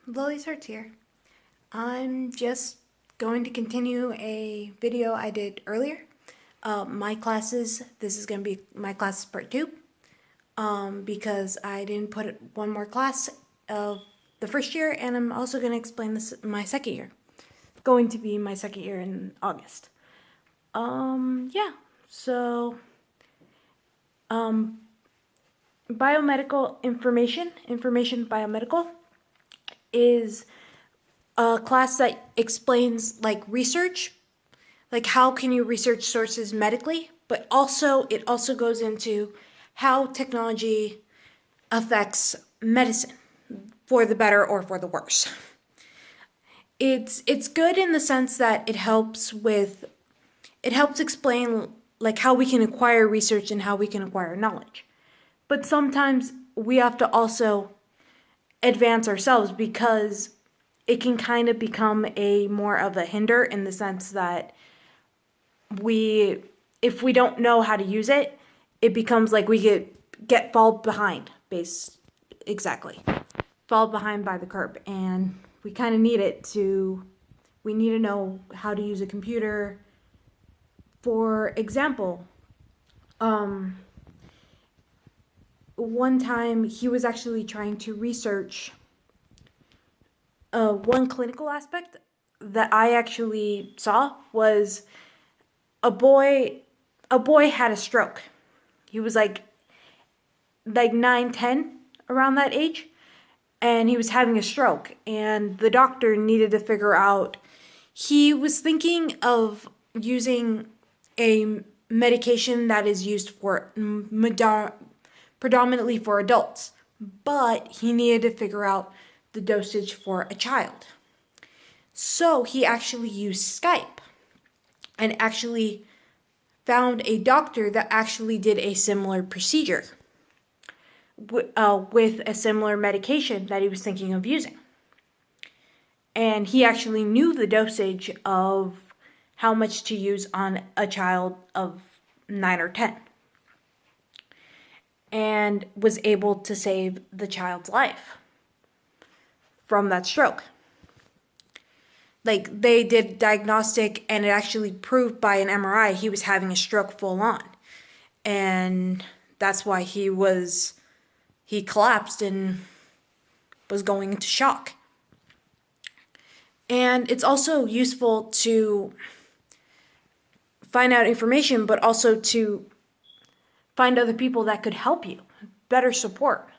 Lily Search here. I'm just going to continue a video I did earlier. My classes, this is going to be my classes part 2, because I didn't put one more class of the first year, and I'm also going to explain this my second year. Going to be my second year in August. Yeah, so, biomedical information biomedical is a class that explains like research, like how can you research sources medically, but also it also goes into how technology affects medicine for the better or for the worse. It's good in the sense that it helps explain like how we can acquire research and how we can acquire knowledge. But sometimes we have to also advance ourselves because it can kind of become a more of a hinder in the sense that if we don't know how to use it, it becomes like we fall behind, fall behind by the curb, and we kind of need we need to know how to use a computer. For example, one time he was actually trying to research one clinical aspect that I actually saw was a boy had a stroke. He was like 9, 10, around that age, and he was having a stroke, and the doctor needed to figure out, he was thinking of using a medication that is used for predominantly for adults, but he needed to figure out the dosage for a child. So he actually used Skype and actually found a doctor that actually did a similar procedure with a similar medication that he was thinking of using. And he actually knew the dosage of how much to use on a child of 9 or 10, and was able to save the child's life from that stroke. Like, they did diagnostic, and it actually proved by an MRI he was having a stroke full on. And that's why he collapsed and was going into shock. And it's also useful to find out information, but also to find other people that could help you, better support.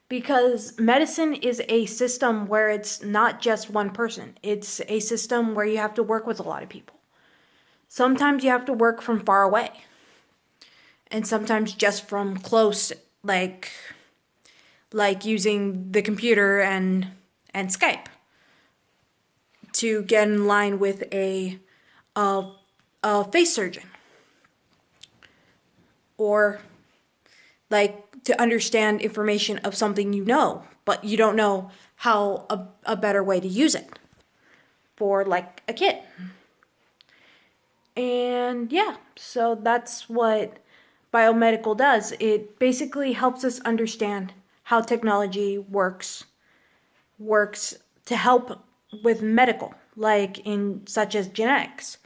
Because medicine is a system where it's not just one person. It's a system where you have to work with a lot of people. Sometimes you have to work from far away. And sometimes just from close, like using the computer and Skype to get in line with a face surgeon. Or like to understand information of something you know, but you don't know how a better way to use it for like a kid. And yeah, so that's what biomedical does. It basically helps us understand how technology works to help with medical, like in such as genetics.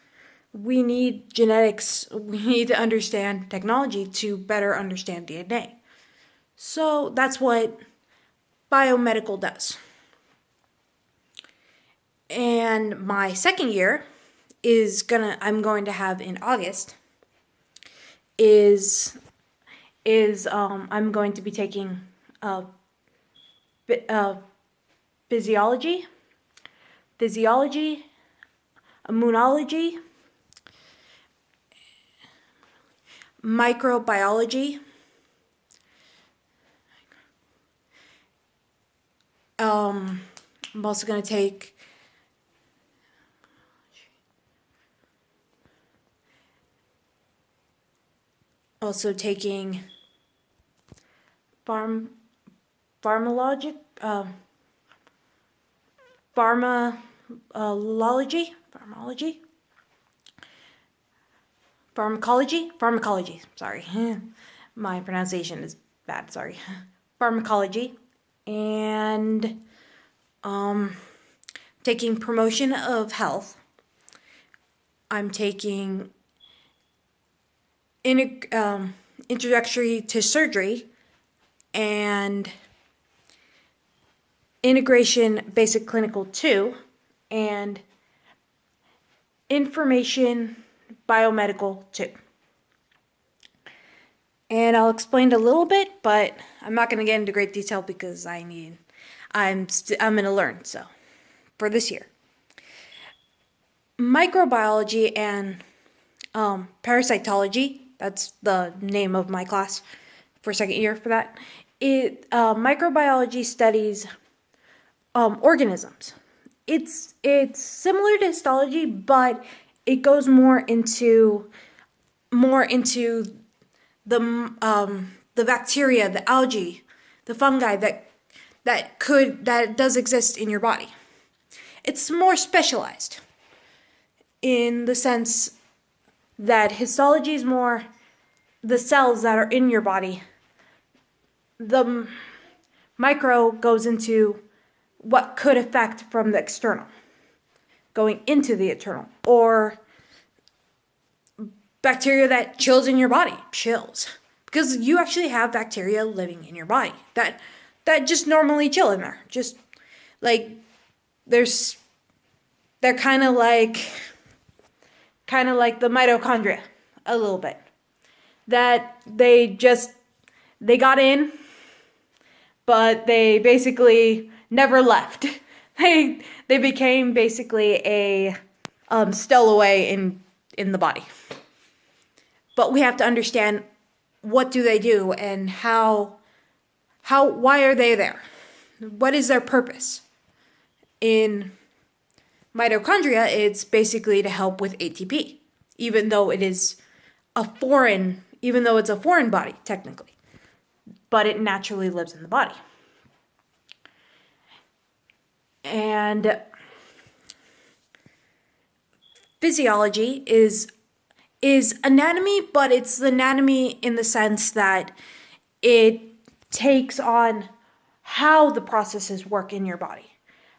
We need genetics, we need to understand technology to better understand DNA. So that's what biomedical does. And my second year I'm going to have in August I'm going to be taking physiology, immunology, microbiology, I'm also going to take taking pharmacology, sorry. My pronunciation is bad, sorry. Pharmacology, and taking promotion of health. I'm taking introductory to surgery and integration basic clinical 2 and information biomedical 2. And I'll explain a little bit, but I'm not going to get into great detail because I'm going to learn, so, for this year. Microbiology and parasitology, that's the name of my class for second year for that. Microbiology studies organisms. It's similar to histology, but it goes more into the bacteria, the algae, the fungi that does exist in your body. It's more specialized in the sense that histology is more the cells that are in your body. The micro goes into what could affect from the external, going into the internal, or bacteria that chills in your body, chills. Because you actually have bacteria living in your body that just normally chill in there. Just like they're kind of like the mitochondria a little bit. That they got in, but they basically never left. They became basically a stowaway in the body. But we have to understand what do they do and why are they there? What is their purpose? In mitochondria, it's basically to help with ATP, even though it's a foreign body, technically. But it naturally lives in the body. And physiology is anatomy, but it's the anatomy in the sense that it takes on how the processes work in your body.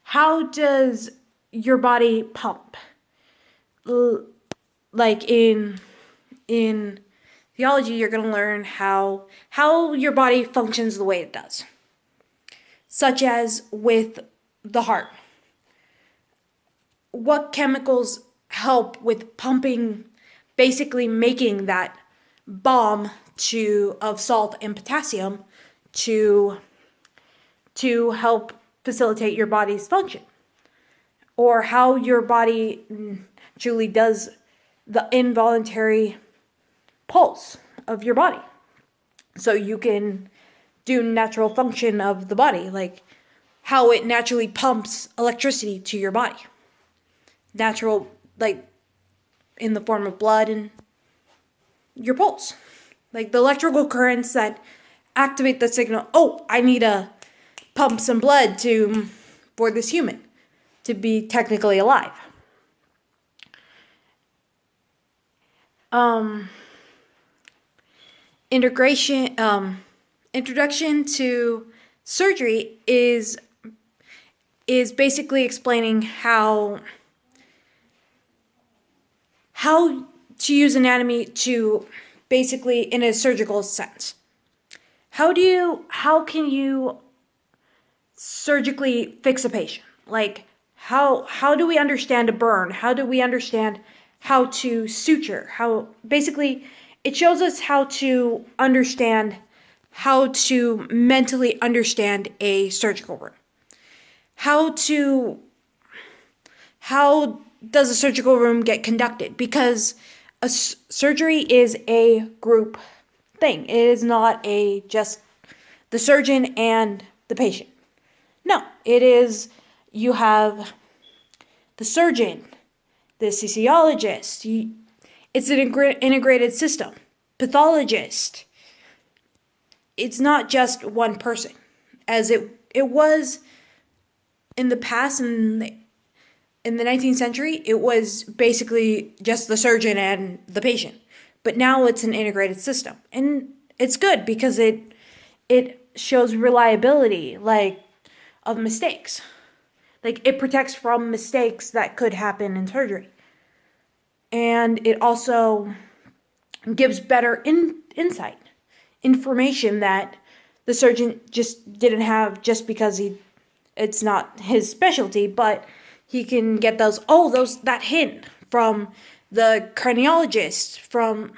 How does your body pump? Like in theology, you're going to learn how your body functions the way it does. Such as with the heart. What chemicals help with pumping, basically making that bomb of salt and potassium to help facilitate your body's function. Or how your body truly does the involuntary pulse of your body. So you can do natural function of the body, like how it naturally pumps electricity to your body. Natural, like in the form of blood and your pulse. Like the electrical currents that activate the signal, oh, I need to pump some blood for this human to be technically alive. Introduction to surgery is basically explaining how to use anatomy to basically in a surgical sense. How can you surgically fix a patient? Like how do we understand a burn? How do we understand how to suture? How basically it shows us how to mentally understand a surgical room. How does a surgical room get conducted? Because a surgery is a group thing. It is not just the surgeon and the patient. No, it is, you have the surgeon, the anesthesiologist. It's an integrated system. Pathologist. It's not just one person, as it was in the past. In the 19th century, it was basically just the surgeon and the patient. But now it's an integrated system. And it's good because it shows reliability, like, of mistakes. Like, it protects from mistakes that could happen in surgery. And it also gives better insight, information that the surgeon just didn't have just because it's not his specialty, but he can get that hint from the cardiologist, from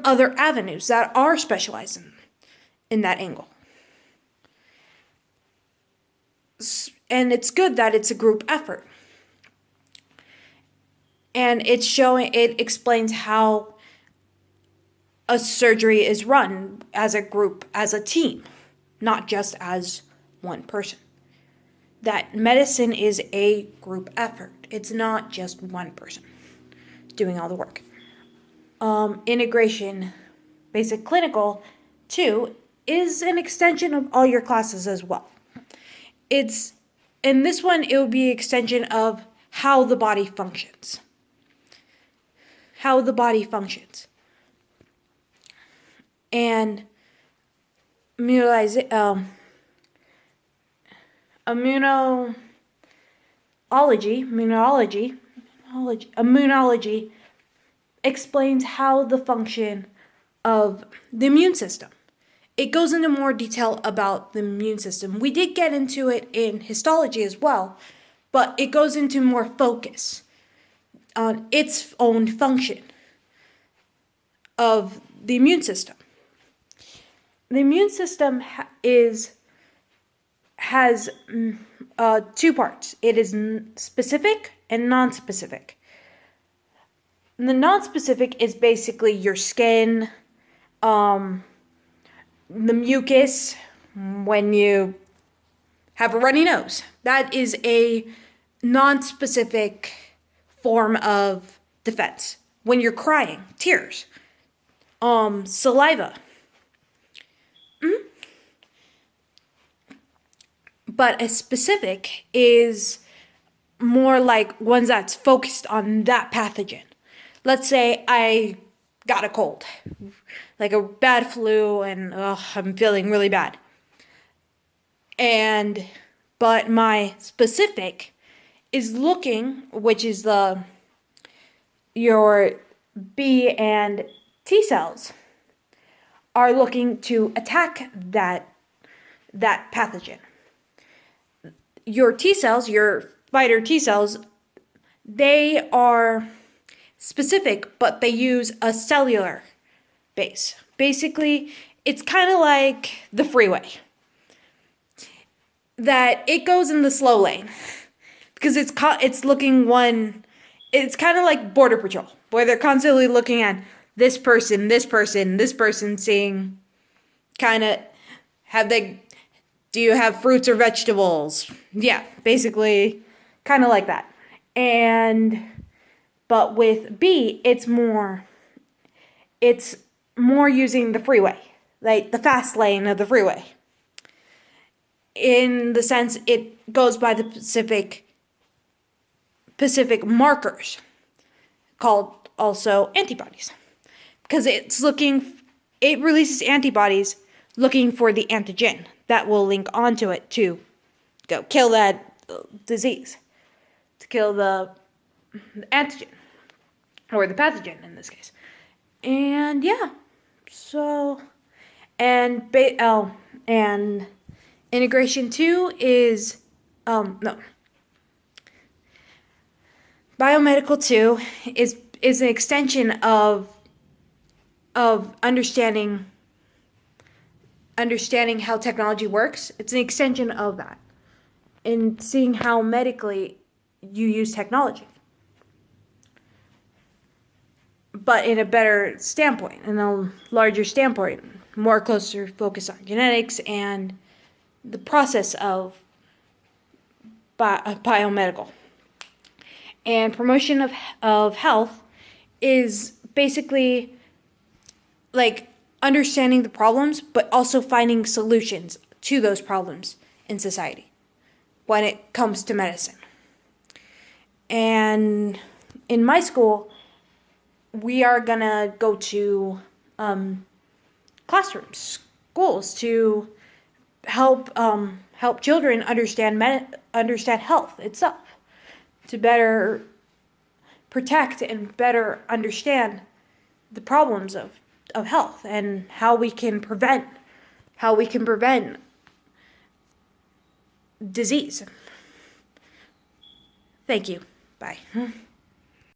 other avenues that are specialized in that angle. And it's good that it's a group effort. And it explains how a surgery is run as a group, as a team, not just as one person. That medicine is a group effort. It's not just one person doing all the work. Integration, basic clinical, too, is an extension of all your classes as well. In this one, it would be an extension of how the body functions. And immunology explains how the function of the immune system. It goes into more detail about the immune system. We did get into it in histology as well, but it goes into more focus on its own function of the immune system. The immune system has two parts. It is specific and non-specific. The non-specific is basically your skin, the mucus when you have a runny nose. That is a non-specific form of defense. When you're crying, tears, saliva. But a specific is more like one that's focused on that pathogen. Let's say I got a cold, like a bad flu, and I'm feeling really bad. But my specific is looking, which is your B and T cells are looking to attack that pathogen. Your T cells, your fighter T cells, they are specific, but they use a cellular base. Basically, it's kind of like the freeway. That it goes in the slow lane because it's looking one. It's kind of like Border Patrol, where they're constantly looking at this person, seeing kind of do you have fruits or vegetables? Yeah, basically kind of like that. But with B, it's more using the freeway, like the fast lane of the freeway. In the sense it goes by the specific markers called also antibodies, because it releases antibodies looking for the antigen that will link onto it to go kill that disease, to kill the antigen or the pathogen in this case. And yeah, so and integration 2 is Biomedical 2 is an extension of understanding how technology works. It's an extension of that, and seeing how medically you use technology, but in a better standpoint, in a larger standpoint, more closer focus on genetics and the process of biomedical. And promotion of health is basically like understanding the problems, but also finding solutions to those problems in society when it comes to medicine. And in my school, we are gonna go to classrooms, schools, to help children understand health itself, to better protect and better understand the problems of health and how we can prevent disease. Thank you. Bye.